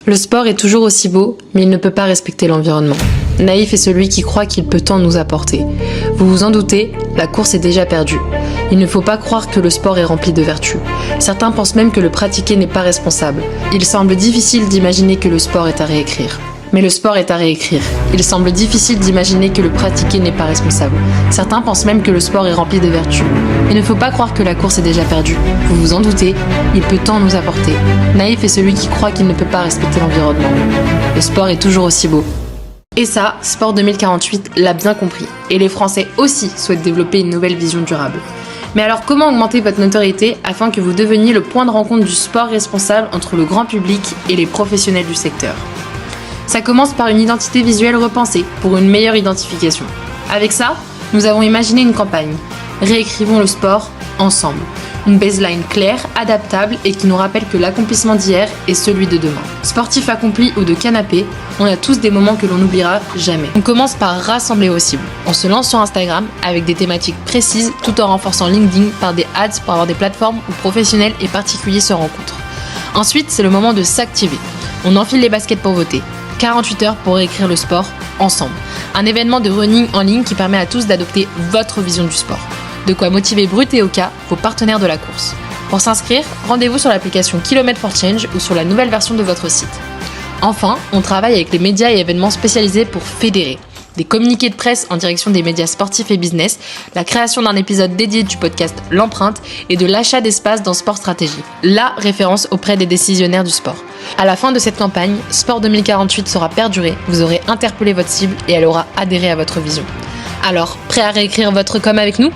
Le sport est toujours aussi beau, mais il ne peut pas respecter l'environnement. Naïf est celui qui croit qu'il peut tant nous apporter. Vous vous en doutez, la course est déjà perdue. Il ne faut pas croire que le sport est rempli de vertus. Certains pensent même que le pratiquer n'est pas responsable. Il semble difficile d'imaginer que le sport est à réécrire. Mais le sport est à réécrire. Il semble difficile d'imaginer que le pratiquer n'est pas responsable. Certains pensent même que le sport est rempli de vertus. Il ne faut pas croire que la course est déjà perdue. Vous vous en doutez, il peut tant nous apporter. Naïf est celui qui croit qu'il ne peut pas respecter l'environnement. Le sport est toujours aussi beau. Et ça, Sport 2048 l'a bien compris. Et les Français aussi souhaitent développer une nouvelle vision durable. Mais alors comment augmenter votre notoriété afin que vous deveniez le point de rencontre du sport responsable entre le grand public et les professionnels du secteur ? Ça commence par une identité visuelle repensée pour une meilleure identification. Avec ça, nous avons imaginé une campagne. Réécrivons le sport ensemble. Une baseline claire, adaptable et qui nous rappelle que l'accomplissement d'hier est celui de demain. Sportif accompli ou de canapé, on a tous des moments que l'on n'oubliera jamais. On commence par rassembler vos cibles. On se lance sur Instagram avec des thématiques précises tout en renforçant LinkedIn par des ads pour avoir des plateformes où professionnels et particuliers se rencontrent. Ensuite, c'est le moment de s'activer. On enfile les baskets pour voter. 48 heures pour réécrire le sport ensemble. Un événement de running en ligne qui permet à tous d'adopter votre vision du sport. De quoi motiver Brut et Oka, vos partenaires de la course. Pour s'inscrire, rendez-vous sur l'application Kilomètre for Change ou sur la nouvelle version de votre site. Enfin, on travaille avec les médias et événements spécialisés pour fédérer. Des communiqués de presse en direction des médias sportifs et business, la création d'un épisode dédié du podcast L'Empreinte et de l'achat d'espace dans Sport Stratégie, la référence auprès des décisionnaires du sport. À la fin de cette campagne, Sport 2048 sera perduré, vous aurez interpellé votre cible et elle aura adhéré à votre vision. Alors, prêt à réécrire votre com avec nous ?